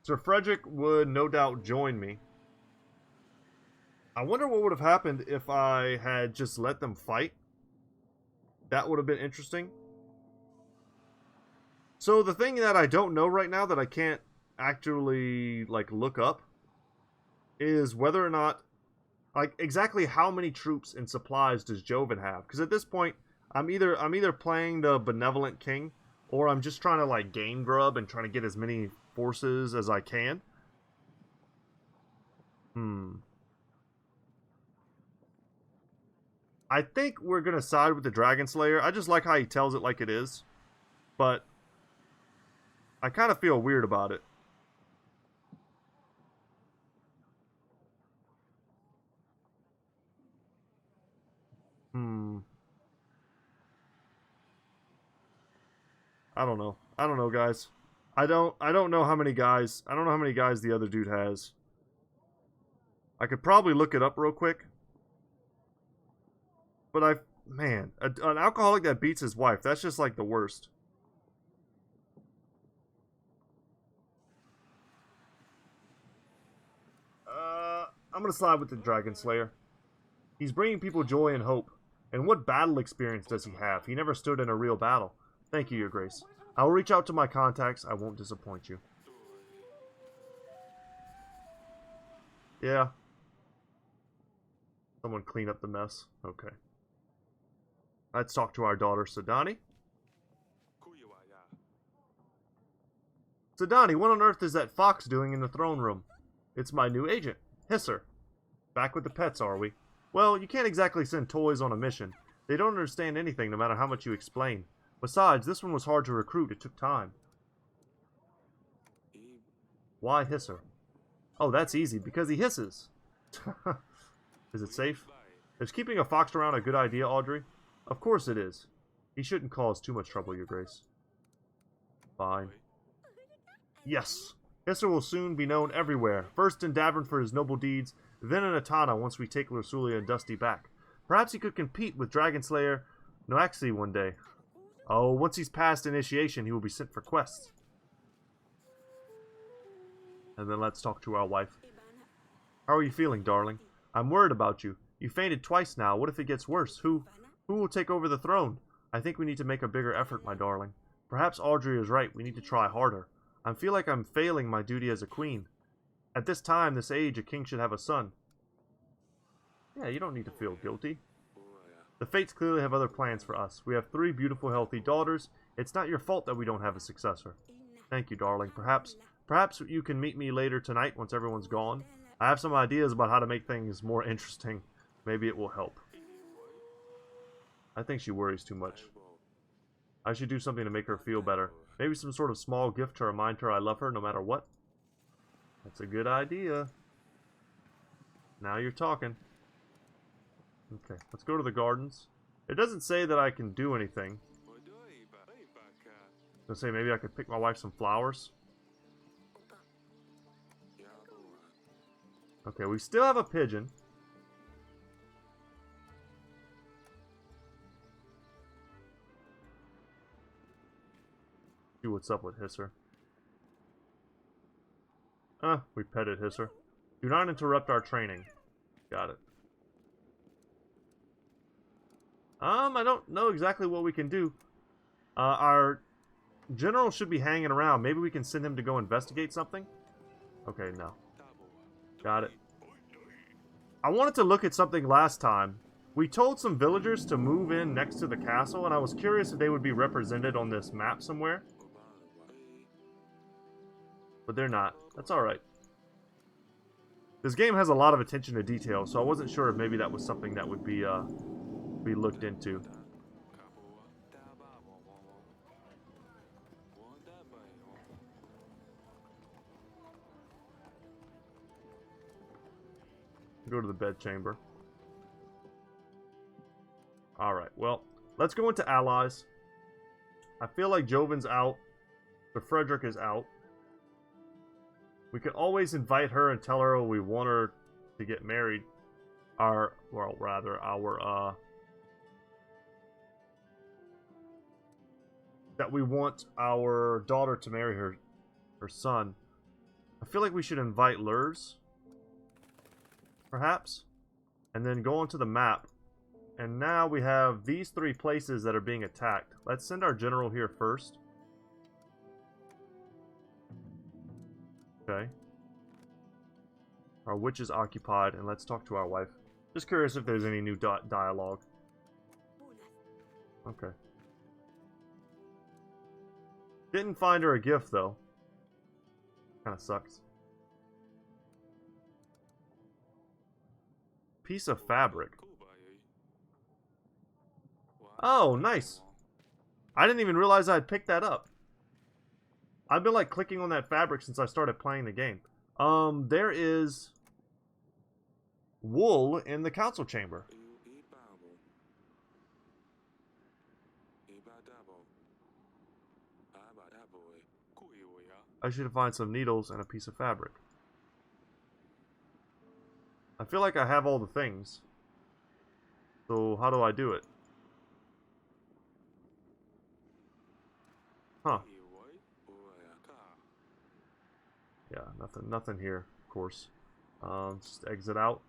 Sir Frederick would no doubt join me. I wonder what would have happened if I had just let them fight. That would have been interesting. So the thing that I don't know right now that I can't actually look up is whether or not exactly how many troops and supplies does Joven have? Because at this point I'm either playing the benevolent king or I'm just trying to game grub and trying to get as many forces as I can. I think we're going to side with the Dragon Slayer. I just like how he tells it like it is. But I kind of feel weird about it. I don't know. I don't know, guys. I don't know how many guys. I don't know how many guys the other dude has. I could probably look it up real quick. But man, an alcoholic that beats his wife, that's just the worst. I'm gonna side with the Dragon Slayer. He's bringing people joy and hope. And what battle experience does he have? He never stood in a real battle. Thank you, Your Grace. I will reach out to my contacts. I won't disappoint you. Yeah. Someone clean up the mess. Okay. Let's talk to our daughter, Sadani. Sadani, what on earth is that fox doing in the throne room? It's my new agent, Hisser. Back with the pets, are we? Well, you can't exactly send toys on a mission. They don't understand anything no matter how much you explain. Besides, this one was hard to recruit. It took time. Why Hisser? Oh, that's easy. Because he hisses. Is it safe? Is keeping a fox around a good idea, Audrey? Of course it is. He shouldn't cause too much trouble, Your Grace. Fine. Yes! Hisser will soon be known everywhere. First in Davern for his noble deeds, then in Atana once we take Lursulia and Dusty back. Perhaps he could compete with Dragon Slayer Noaxi one day. Oh, once he's passed initiation, he will be sent for quests. And then let's talk to our wife. How are you feeling, darling? I'm worried about you. You fainted twice now. What if it gets worse? Who will take over the throne? I think we need to make a bigger effort, my darling. Perhaps Audrey is right. We need to try harder. I feel like I'm failing my duty as a queen. At this time, this age, a king should have a son. Yeah, you don't need to feel guilty. The fates clearly have other plans for us. We have 3 beautiful, healthy daughters. It's not your fault that we don't have a successor. Thank you, darling. Perhaps you can meet me later tonight once everyone's gone. I have some ideas about how to make things more interesting. Maybe it will help. I think she worries too much. I should do something to make her feel better. Maybe some sort of small gift to remind her I love her no matter what. That's a good idea. Now you're talking. Okay, let's go to the gardens. It doesn't say that I can do anything. Let's say maybe I could pick my wife some flowers. Okay, we still have a pigeon. See what's up with Hisser. We petted Hisser. Do not interrupt our training. Got it. I don't know exactly what we can do. Our general should be hanging around. Maybe we can send him to go investigate something? Okay, no. Got it. I wanted to look at something last time. We told some villagers to move in next to the castle, and I was curious if they would be represented on this map somewhere. But they're not. That's alright. This game has a lot of attention to detail, so I wasn't sure if maybe that was something that would be looked into. Go to the bedchamber. Alright, well, let's go into allies. I feel like Joven's out. But Frederick is out. We could always invite her and tell her we want her to get married. That we want our daughter to marry her son. I feel like we should invite Lurs. Perhaps. And then go onto the map. And now we have these 3 places that are being attacked. Let's send our general here first. Okay. Our witch is occupied, and let's talk to our wife. Just curious if there's any new dialogue. Okay. Didn't find her a gift, though. Kinda sucks. Piece of fabric. Oh, nice. I didn't even realize I had picked that up. I've been like clicking on that fabric since I started playing the game. There is wool in the council chamber. I should find some needles and a piece of fabric. I feel like I have all the things. So how do I do it? Huh. Yeah, nothing here, of course. Just exit out.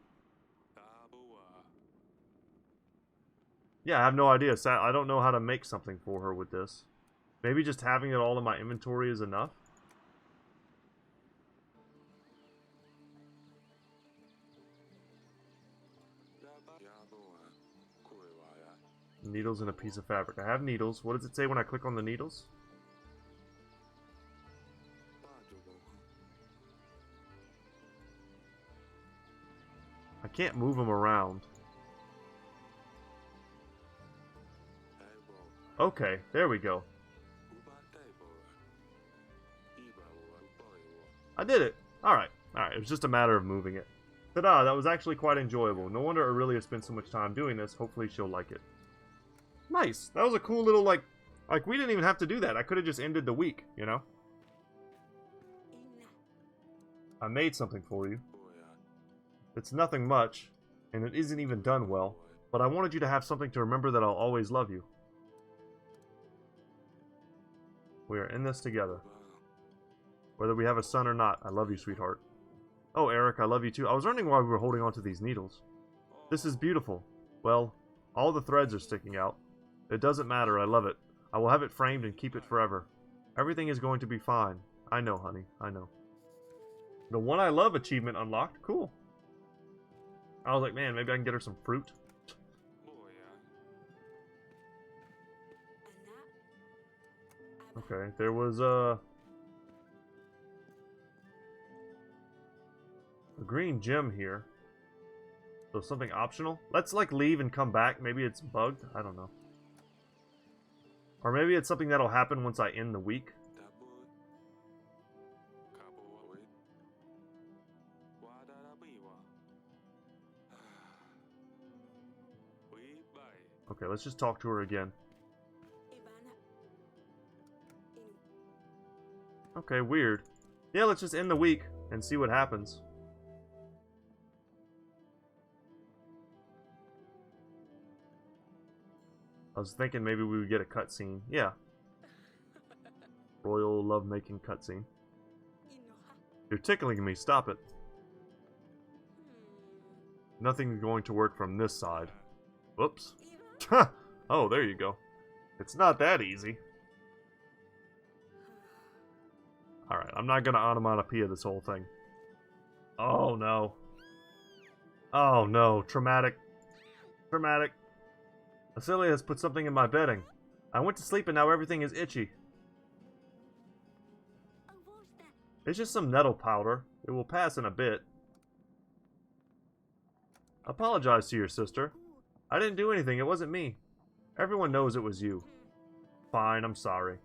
Yeah, I have no idea. I don't know how to make something for her with this. Maybe just having it all in my inventory is enough. Needles and a piece of fabric. I have needles. What does it say when I click on the needles? I can't move them around. Okay, there we go. I did it. Alright. Alright, it was just a matter of moving it. Ta-da, that was actually quite enjoyable. No wonder Aurelia spent so much time doing this. Hopefully she'll like it. Nice. That was a cool little, like we didn't even have to do that. I could have just ended the week, you know? I made something for you. It's nothing much, and it isn't even done well, but I wanted you to have something to remember that I'll always love you. We are in this together. Whether we have a son or not. I love you, sweetheart. Oh, Eric, I love you too. I was wondering why we were holding on to these needles. This is beautiful. Well, all the threads are sticking out. It doesn't matter, I love it. I will have it framed and keep it forever. Everything is going to be fine. I know, honey, I know. The One I Love achievement unlocked? Cool. I was like, man, maybe I can get her some fruit. Okay, there was a green gem here. So something optional? Let's like leave and come back. Maybe it's bugged? I don't know. Or maybe it's something that'll happen once I end the week. Okay, let's just talk to her again. Okay, weird. Yeah, let's just end the week and see what happens. I was thinking maybe we would get a cutscene. Yeah. Royal lovemaking cutscene. You're tickling me. Stop it. Nothing's going to work from this side. Whoops. Oh, there you go. It's not that easy. Alright, I'm not gonna onomatopoeia this whole thing. Oh no. Oh no, traumatic. Traumatic. Acelia has put something in my bedding. I went to sleep and now everything is itchy. It's just some nettle powder. It will pass in a bit. Apologize to your sister. I didn't do anything, it wasn't me. Everyone knows it was you. Fine, I'm sorry.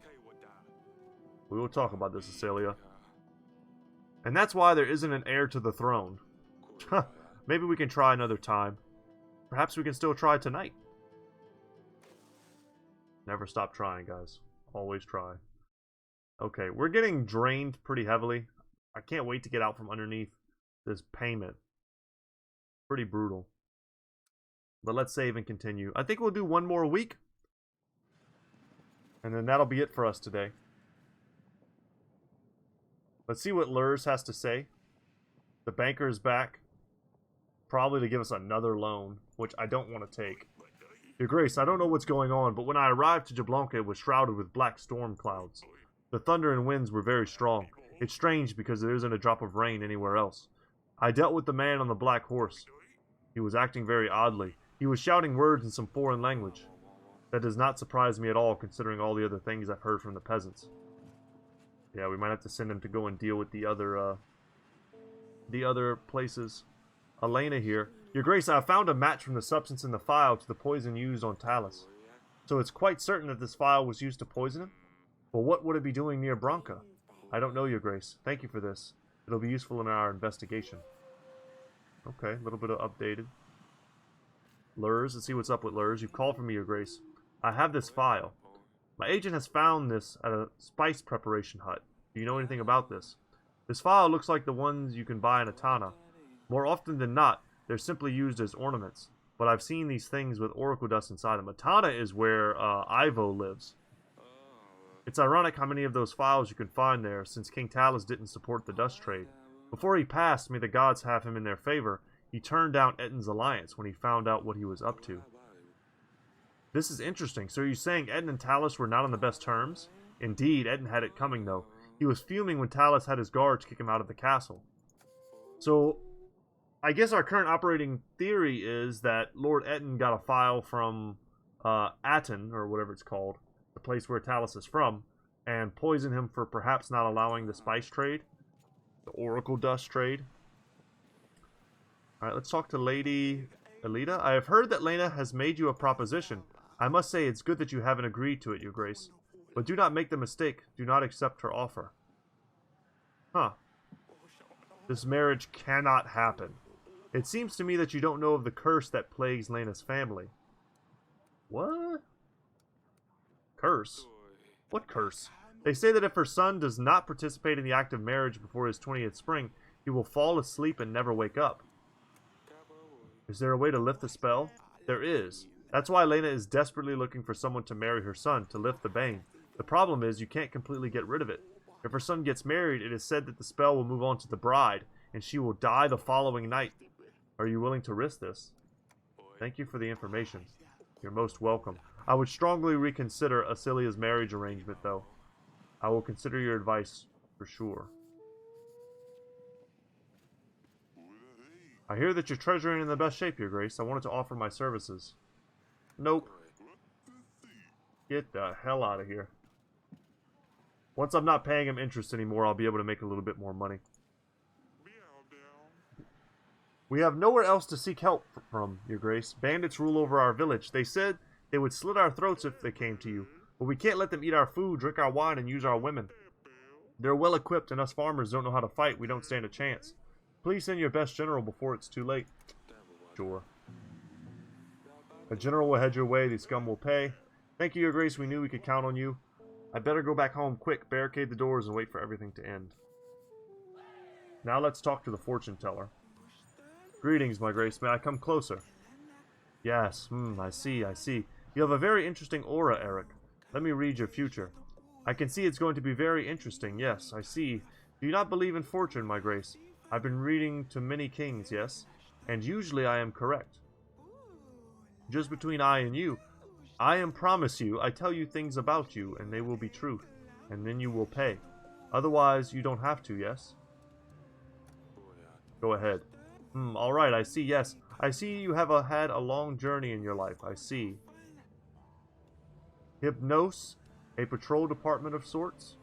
We will talk about this, Acelia. And that's why there isn't an heir to the throne. Maybe we can try another time. Perhaps we can still try tonight. Never stop trying, guys. Always try. Okay, we're getting drained pretty heavily. I can't wait to get out from underneath this payment. Pretty brutal. But let's save and continue. I think we'll do one more week. And then that'll be it for us today. Let's see what Lurs has to say. The banker is back. Probably to give us another loan, which I don't want to take. Your Grace, I don't know what's going on, but when I arrived to Jablonka, it was shrouded with black storm clouds. The thunder and winds were very strong. It's strange because there isn't a drop of rain anywhere else. I dealt with the man on the black horse. He was acting very oddly. He was shouting words in some foreign language. That does not surprise me at all, considering all the other things I've heard from the peasants. Yeah, we might have to send him to go and deal with the other places. Elena here. Your Grace, I have found a match from the substance in the phial to the poison used on Talus. So it's quite certain that this phial was used to poison him? Well, what would it be doing near Branca? I don't know, Your Grace. Thank you for this. It'll be useful in our investigation. Okay, a little bit of updated. Lurs, let's see what's up with Lurs. You've called for me, Your Grace. I have this phial. My agent has found this at a spice preparation hut. Do you know anything about this? This phial looks like the ones you can buy in Atana. More often than not, they're simply used as ornaments. But I've seen these things with oracle dust inside them. Atana is where Ivo lives. It's ironic how many of those phials you can find there, since King Talus didn't support the dust trade. Before he passed, may the gods have him in their favor, he turned down Etten's alliance when he found out what he was up to. This is interesting. So are you saying Etten and Talus were not on the best terms? Indeed, Etten had it coming, though. He was fuming when Talus had his guards kick him out of the castle. So, I guess our current operating theory is that Lord Etten got a file from Aten, or whatever it's called, the place where Talus is from, and poisoned him for perhaps not allowing the spice trade, the oracle dust trade. Alright, let's talk to Lady Elita. I have heard that Lena has made you a proposition. I must say it's good that you haven't agreed to it, Your Grace. But do not make the mistake. Do not accept her offer. Huh. This marriage cannot happen. It seems to me that you don't know of the curse that plagues Lena's family. What? Curse? What curse? They say that if her son does not participate in the act of marriage before his 20th spring, he will fall asleep and never wake up. Is there a way to lift the spell? There is. That's why Lena is desperately looking for someone to marry her son, to lift the bane. The problem is, you can't completely get rid of it. If her son gets married, it is said that the spell will move on to the bride, and she will die the following night. Are you willing to risk this? Thank you for the information. You're most welcome. I would strongly reconsider Acilia's marriage arrangement, though. I will consider your advice for sure. I hear that you're treasuring in the best shape, Your Grace. I wanted to offer my services. Nope. Get the hell out of here. Once I'm not paying him interest anymore, I'll be able to make a little bit more money. We have nowhere else to seek help from, Your Grace. Bandits rule over our village. They said they would slit our throats if they came to you. But we can't let them eat our food, drink our wine, and use our women. They're well equipped, and us farmers don't know how to fight. We don't stand a chance. Please send your best general before it's too late. Sure. A general will head your way. The scum will pay. Thank you, Your Grace. We knew we could count on you. I better go back home quick, barricade the doors, and wait for everything to end. Now let's talk to the fortune teller. Greetings, my Grace. May I come closer? Yes, I see. You have a very interesting aura, Eric. Let me read your future. I can see it's going to be very interesting. Yes, I see. Do you not believe in fortune, my Grace? I've been reading to many kings, yes? And usually I am correct. Just between I and you, I promise you, I tell you things about you, and they will be truth. And then you will pay. Otherwise, you don't have to, yes? Go ahead. Alright, I see, yes. I see you have had a long journey in your life. I see. Hypnos, a patrol department of sorts?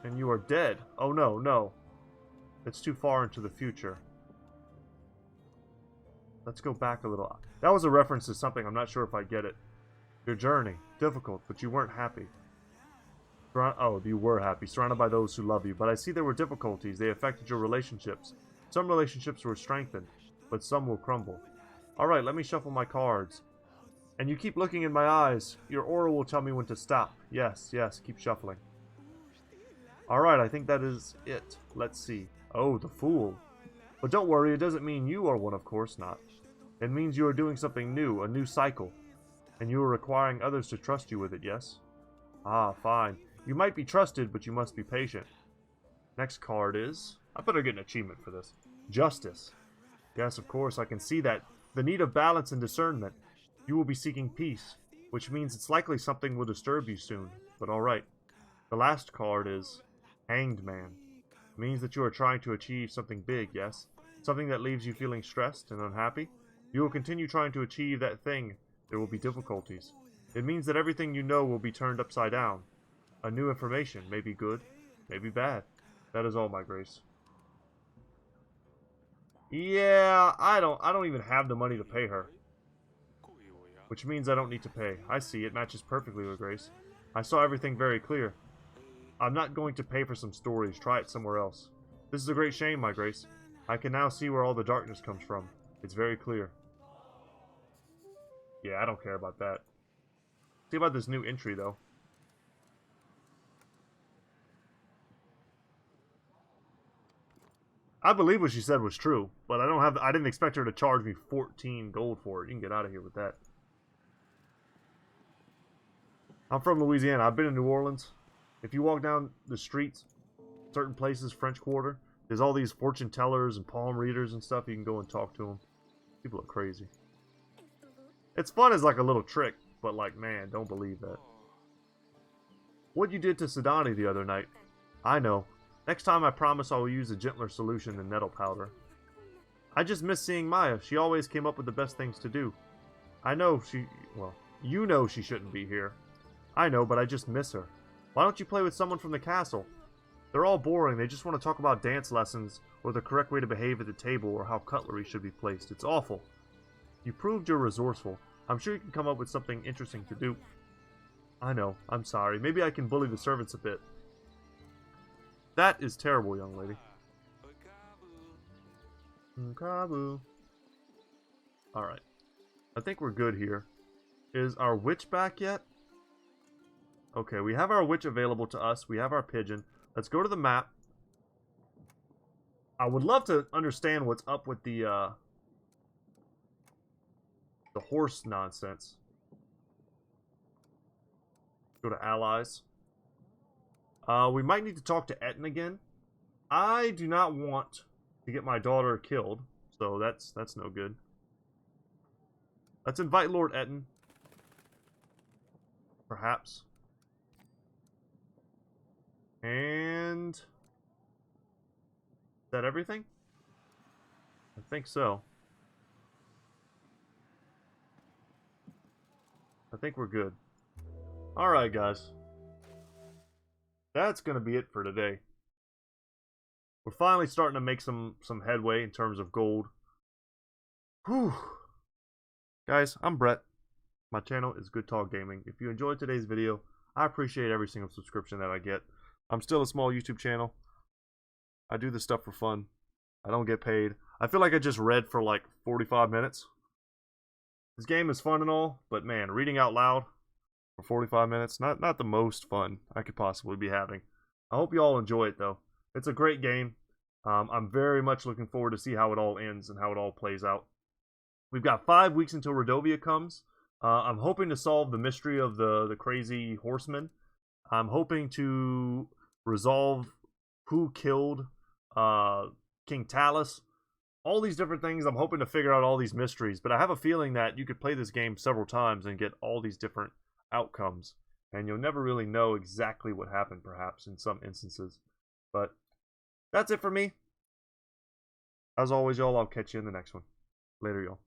And you are dead. Oh, no. It's too far into the future. Let's go back a little. That was a reference to something. I'm not sure if I get it. Your journey. Difficult, but you weren't happy. Oh, you were happy. Surrounded by those who love you. But I see there were difficulties. They affected your relationships. Some relationships were strengthened, but some will crumble. Alright, let me shuffle my cards. And you keep looking in my eyes. Your aura will tell me when to stop. Yes, keep shuffling. Alright, I think that is it. Let's see. Oh, the Fool. But don't worry, it doesn't mean you are one, of course not. It means you are doing something new, a new cycle. And you are requiring others to trust you with it, yes? Ah, fine. You might be trusted, but you must be patient. Next card is... I better get an achievement for this. Justice. Yes, of course, I can see that. The need of balance and discernment. You will be seeking peace, which means it's likely something will disturb you soon. But alright. The last card is... Hanged Man. It means that you are trying to achieve something big, yes? Something that leaves you feeling stressed and unhappy. You will continue trying to achieve that thing. There will be difficulties. It means that everything you know will be turned upside down. A new information, may be good, maybe bad. That is all, my Grace. Yeah, I don't even have the money to pay her. Which means I don't need to pay. I see, it matches perfectly with Grace. I saw everything very clear. I'm not going to pay for some stories. Try it somewhere else. This is a great shame, my Grace. I can now see where all the darkness comes from. It's very clear. Yeah, I don't care about that. See about this new entry, though. I believe what she said was true, but I didn't expect her to charge me 14 gold for it. You can get out of here with that. I'm from Louisiana. I've been in New Orleans. If you walk down the streets, certain places, French Quarter, there's all these fortune tellers and palm readers and stuff. You can go and talk to them. People are crazy. It's fun as like a little trick, but like, man, don't believe that. What you did to Sidani the other night. I know. Next time I promise I will use a gentler solution than nettle powder. I just miss seeing Maya. She always came up with the best things to do. I know she... well, you know she shouldn't be here. I know, but I just miss her. Why don't you play with someone from the castle? They're all boring. They just want to talk about dance lessons or the correct way to behave at the table or how cutlery should be placed. It's awful. You proved you're resourceful. I'm sure you can come up with something interesting to do. I know. I'm sorry. Maybe I can bully the servants a bit. That is terrible, young lady. Kabu. Alright. I think we're good here. Is our witch back yet? Okay, we have our witch available to us. We have our pigeon. Let's go to the map. I would love to understand what's up with the horse nonsense. Go to allies. We might need to talk to Etten again. I do not want to get my daughter killed, so that's no good. Let's invite Lord Etten. Perhaps. And... is that everything? I think so. I think we're good. Alright, guys. That's going to be it for today. We're finally starting to make some headway in terms of gold. Whew. Guys, I'm Brett. My channel is Goodtalk Gaming. If you enjoyed today's video, I appreciate every single subscription that I get. I'm still a small YouTube channel. I do this stuff for fun. I don't get paid. I feel like I just read for like 45 minutes. This game is fun and all, but man, reading out loud for 45 minutes, not the most fun I could possibly be having. I hope you all enjoy it though. It's a great game. I'm very much looking forward to see how it all ends and how it all plays out. We've got 5 weeks until Rodovia comes. I'm hoping to solve the mystery of the crazy horseman. I'm hoping to resolve who killed King Talus. All these different things. I'm hoping to figure out all these mysteries. But I have a feeling that you could play this game several times and get all these different outcomes. And you'll never really know exactly what happened, perhaps, in some instances. But that's it for me. As always, y'all, I'll catch you in the next one. Later, y'all.